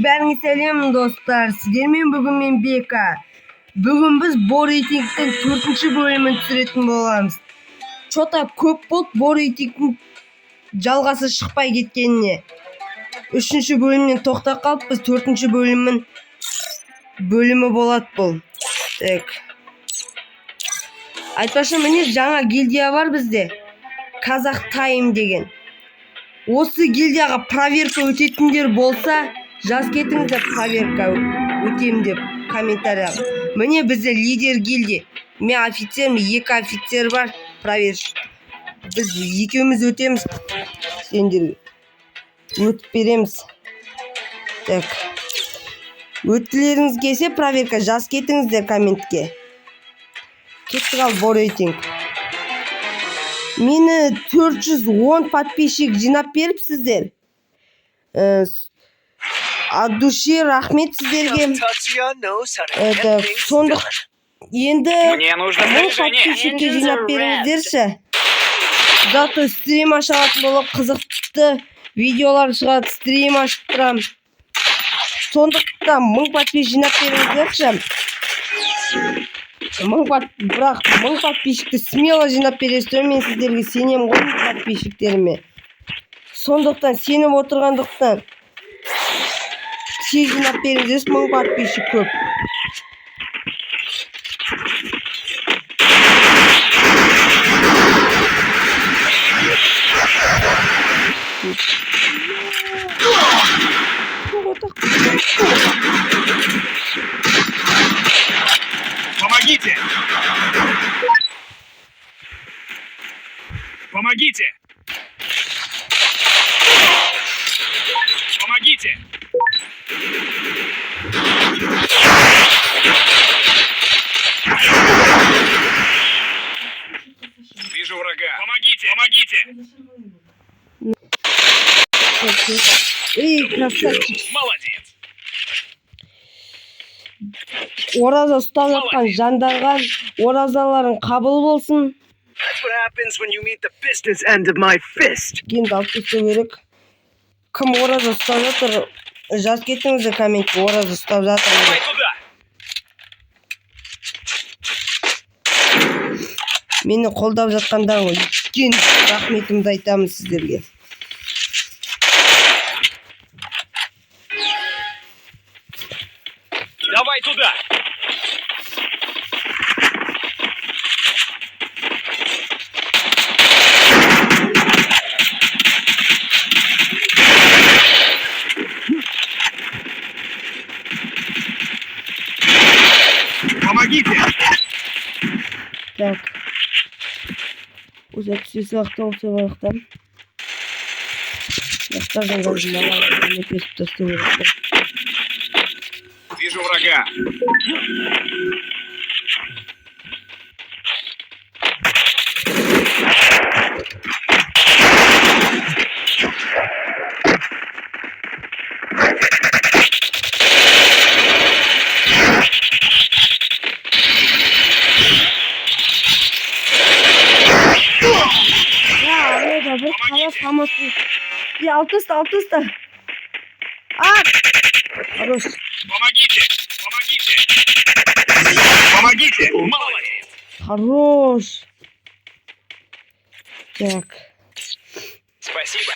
бәріңе сәлем достар. Сіздермен бүгін мен Бека. Бүгін біз Борейтингтің 4-ші бөлімін түсіретін боламыз. Чота көп болды Борейтингтің жалғасы шықпай кеткеніне. 3-ші бөлімнен тоқтап қалыппыз. 4-ші бөлімі болады бұл. Так. Айтпашы, міне жаңа гильдия бар бізде. Казах Тайм деген. Осы гильдияға проверка өтетіндер болса, жаз кетіңіздер, проверка өтем деп комментарияға. Міне бізде лидер гильдия. Мен офицер, 2 офицер бар, проверш. Біз екеуміз өтеміз. Сендер өтіп береміз. Так. Өттілеріңіз келсе проверка, жаз кетіңіздер комментке. Кеттік ал Борейтинг. Мені 410 подписчик жинап беріпсіздер. От души рахмет сіздерге. Сондық енді бұл подписчикке жинап беріңіздерші. Зато стрим ашатын болып қызықты видеолар шығады, стрим ашып тұрам. Сондықтан 1000 подписчик жинап беріңіздерші. Бірақ 1000 подписчикті смело жинап бересіздер, мен сіздерге сенем ғой подписчиктеріме. Сондықтан сеніп отырғандықтан сіз жинап беріңіздер, 1000 подписчик көп. Помогите! Помогите! Помогите! Вижу врага. Помогите! Помогите! Ей, красавчик. Молодец! Ораза ұстап жатқан жандарға оразаларың қабыл болсын. That's what happens when you meet the business end of my fist. Енді алып тастау керек. Кім ораза ұстап жатыр? Жаз кетіңіздер комментке, ораза ұстап жатыр. Давай туда! Мені қолдап жатқандарыңа үлкен рахметімді айтамын сіздерге. Давай туда! Помогите! Так. Uzak silahta olsa balıktan. Yaklardan gazından ne kesip tasarlayarak. Вижу врага. Помогите! Ya alt üstte. Хорош. Помогите! Помогите! Помогите! Молодец! Хорош. Так. Спасибо.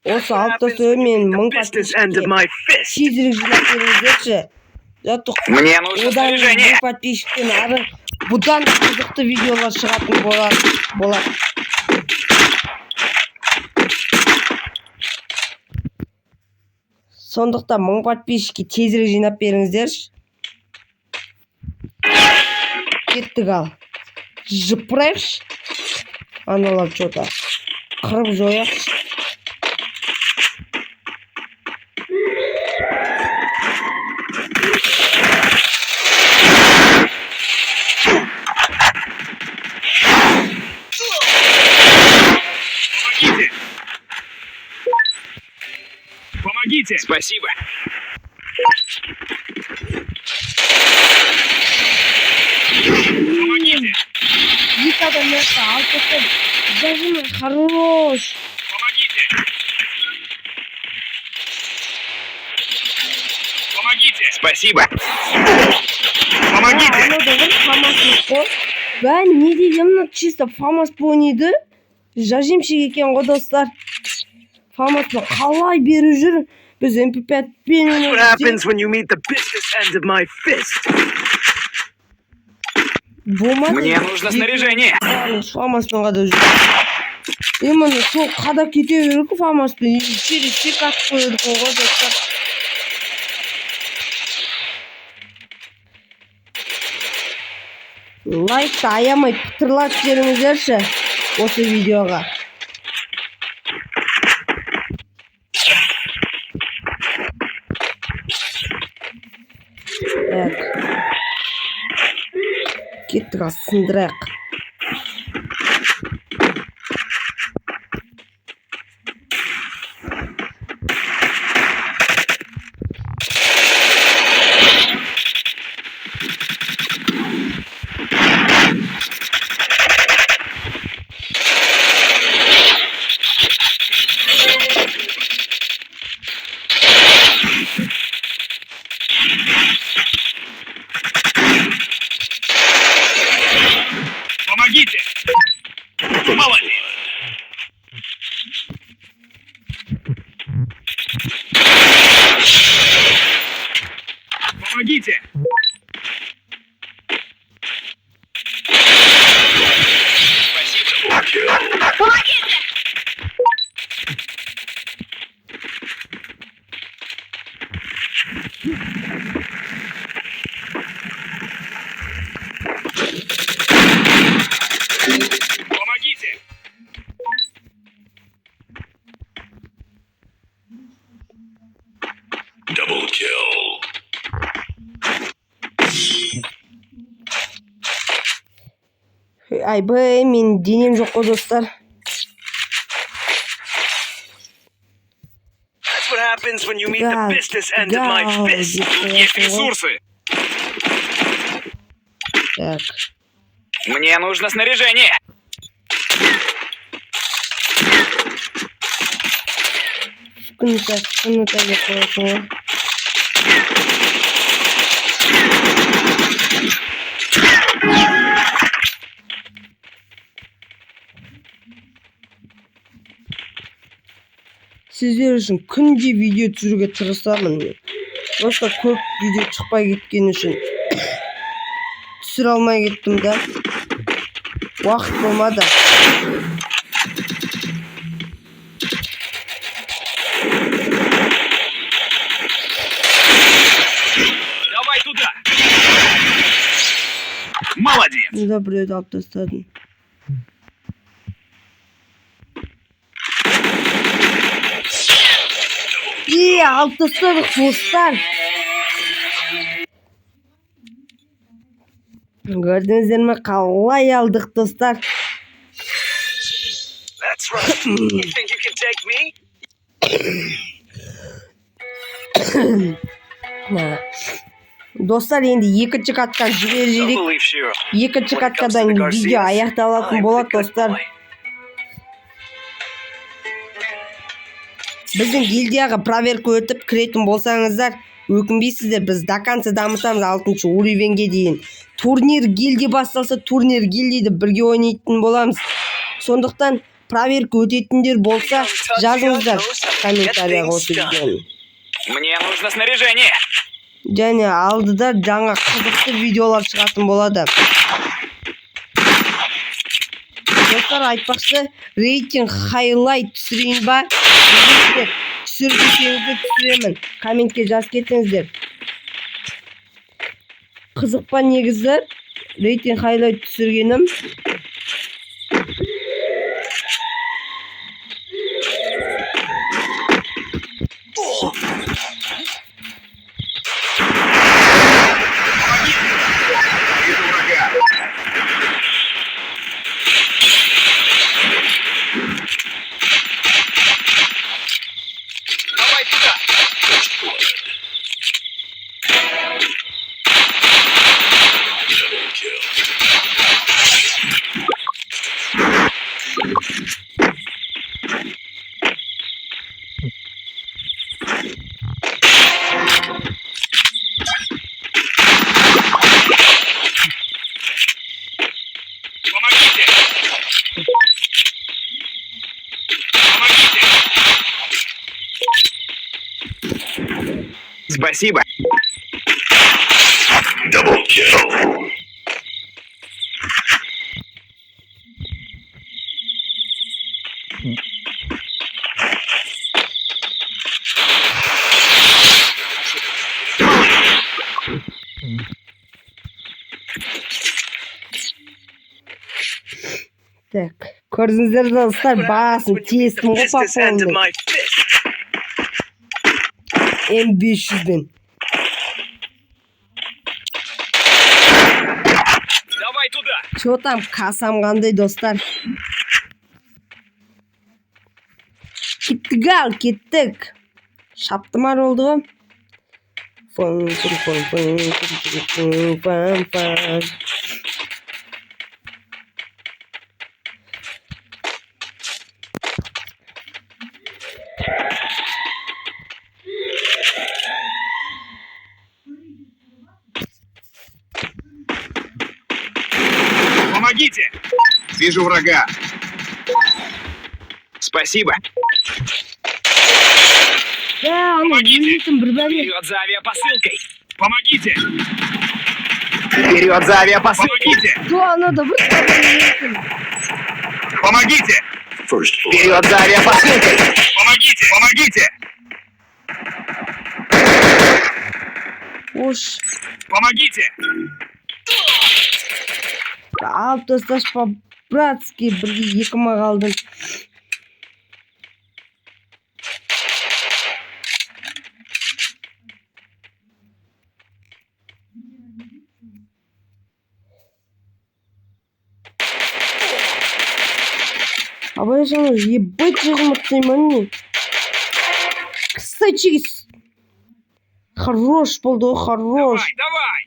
Осы алып тастау мен 1000 подписчикке чизрик жинап беріңіздерші. Мне нужно снаряжение. 1000 подписчиктен ары бұдан қызықты видеолар шығатын болады. Сондықтан 1000 подписчикке тезірек жинап беріңіздерші. Кеттік ал. Жыпырайықшы. Аналар что-то қырып жояқшы. Помогите! Спасибо. Помогите! Никогда не стал. Зажимай. Хорош. Помогите! Помогите! Спасибо. А, Помогите! анау фамас қой. Бәрі не дегенмін, чисто фамас ойнайды. Жажемшек екен ғой достар. Фамаспен қалай беріп жүр? Біз MP5-пен That's what happens when you meet the business end of my fist. болмады. Мне нужно снаряжение. Фамаспен қада жүр. Именно сол қада кете беру ғой фамаспен. Через сек атып қойдық ғой достар. Лайкты аямай пытырлап жіберіңіздерші осы видеоға. Так. Кеттік сындырайық. Помогите! Молодец! Помогите! Помогите! Double kill. Айбай, мен денем жоқ қой достар. That's what happens when you meet the God, business end of my God, fist. Есть ресурсы. Так. Мне нужно снаряжение. Күнті деп қоясың ғой. Сіздер үшін күнде видео түсіруге тырысамын. Просто көп видео шықпай кеткен үшін түсіре алмай кеттім да. Уақыт болмады. Давай туда. Молодец. Мұнда біреуді алып тастадым. Алып тастадық достар. Көрдіңіздер ме, қалай алдық достар. That's right. You think you can take me? Достар, енді екінші каттан жібер Don't жіберек. believe Shiro. Екінші каттадан видео аяқталатын болады достар. Біздің гильдияға проверка өтіп кіретін болсаңыздар, өкінбейсіздер, біз до конца дамытамыз 6-шы уровенге дейін. Турнир гильдия басталса, турнир гильдияда бірге ойнайтын боламыз. Сондықтан проверка өтетіндер болса, жазыңыздар комментарияға осы видеоны. Мне нужно снаряжение. Және алдыда жаңа қызықты видеолар шығатын болады. Достар, айтпақшы, рейтинг хайлайт түсірейін ба? Түсір десеңізді түсіремін. Комментке жаз кетіңіздер. Қызық па негізі? Рейтинг хайлайт түсіргенім. Давай туда. Так, көрдіңіздер достар, басын тестім ғой по Business end of полной. my fist. М500-бен. Давай туда. Чё там, касам қандай достар? Кеттік ал, кеттік. Шаптымар oldu ғой. Фын, фын, фын, фын, фын, фын, фын, фын. Помогите. Вижу врага. Спасибо. Аны өлмейтін бір бәле. Вперед за авиапосылкой. Помогите. Вперед за авиапосылкой. Помогите. Аны да бір өлмейтін. Помогите. Вперед за авиапосылкой. Помогите. Помогите. Ош. Помогите. Алып тасташ по-братски бірге екіма қалдым. Абай жаңа ебать жығымықтаймын мане. Кстати, хорош болды, хорош. Давай, давай.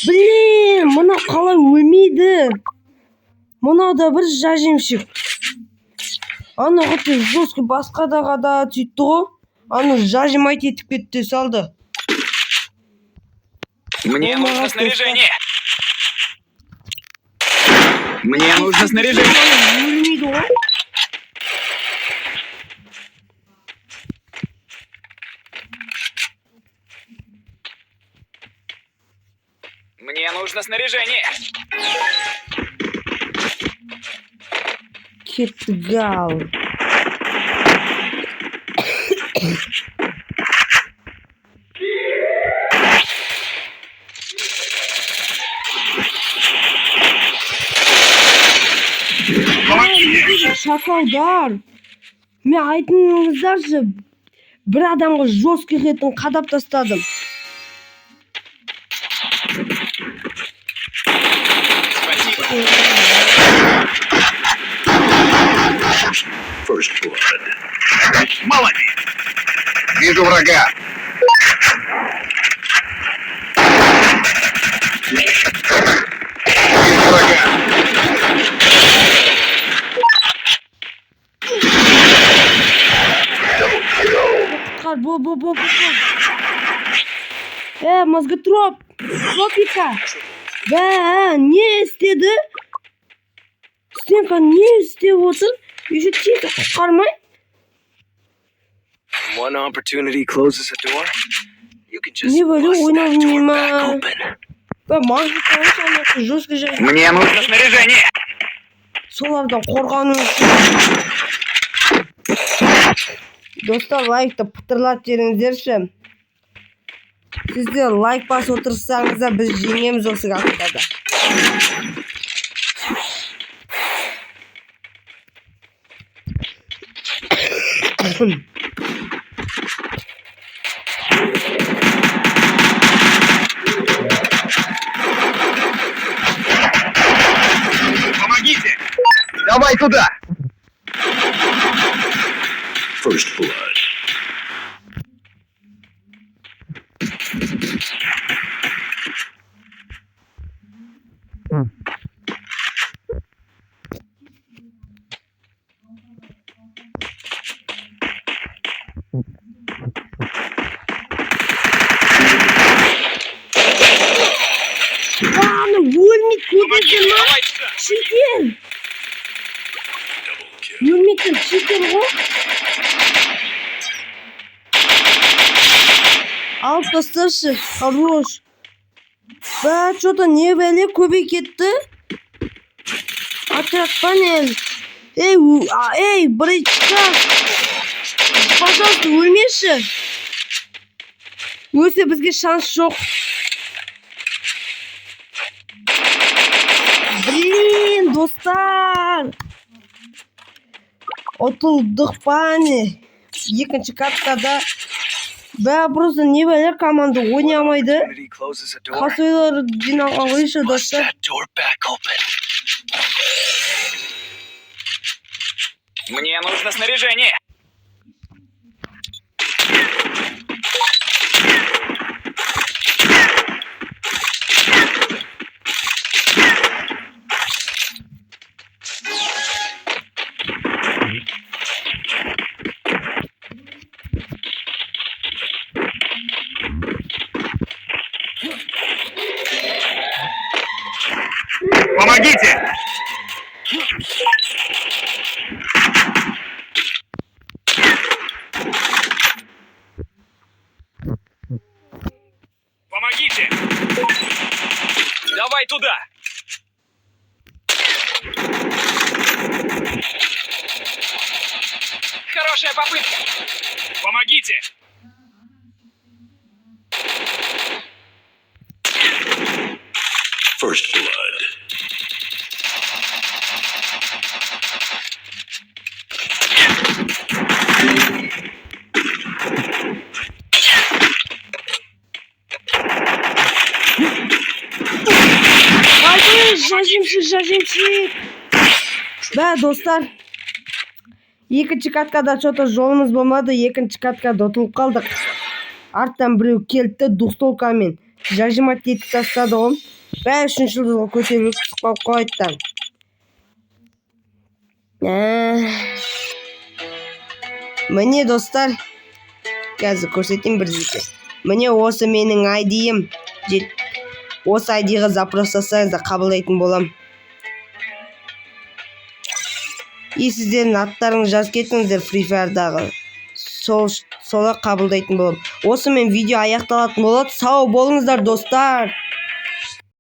Блин, мына қалай өлмейді. Мына да бір жажемшік. Аны ғыпты жестко басқа да сөйтті ғой. Аны жажемайт етіп кетті салды. Мне О, нужно молодец, снаряжение. Мне нужно снаряжение. Өлмейді ғой. Мне нужно снаряжение. Кеттік ал. Помогите. Шакалдар. Мен айтыңыздаршы, бір адамға жесткий етін қадап тастадым. Спасибо. Молодец. Вижу врага. Вижу врага. Бол. Мозготроп. Тропика. Не істеді? Стенка не істеп отыр? Еще тегі құтқармай? One opportunity closes a door. You can just Не бөлі bust that ойнап door нема. back open. Маңғы жестко жай. Мне нужно снаряжение. Солардан қорғану үшін. Достар, лайкты пытырлап жеріңіздерші. Сіздер лайк басып отырсаңыздар, біз жеңеміз осы картада. Помогите. Давай туда. Аны өлмейді көбесі ма? Давай туда. Шекер! Өлмейтін шекер ғой? Алып тасташы. Хорош. Ба, что-то не бәле көбейіп кетті. Отряд панель. Эй, брычка. Пожалуйста, өлмеші. Өлсе бізге шанс жоқ. Блин, достар. Ұтылдық пане. Екінші каткада. Бә, просто не бәле команда ойнай алмайды. Opportunity closes a door. Қасойлар жинаған ғойшы, Push достар. that door back open. Мне нужно снаряжение. Помогите! Помогите! Давай туда! Хорошая попытка! Помогите! First blood. Haydi, жажимши. Бә, достар. Екінші каткада что-то жолымыз болмады. Екінші каткада ұтылып қалдық. Арттан біреу келді двухстолкамен. Жажимат етіп тастады ғой. Бә, үшінші жылдызға көтеріліп қалып қойды. Міне, достар. Қазір көрсетейін бір жерде. Міне осы менің айдиім. Осы айдиға запрос жасаңыздар, қабылдайтын болам. И сіздердің аттарыңыз жазып кетіңіздер Free Fire'дағы. Солай қабылдайтын болам. Осымен видео аяқталатын болады. Сау болыңыздар, достар.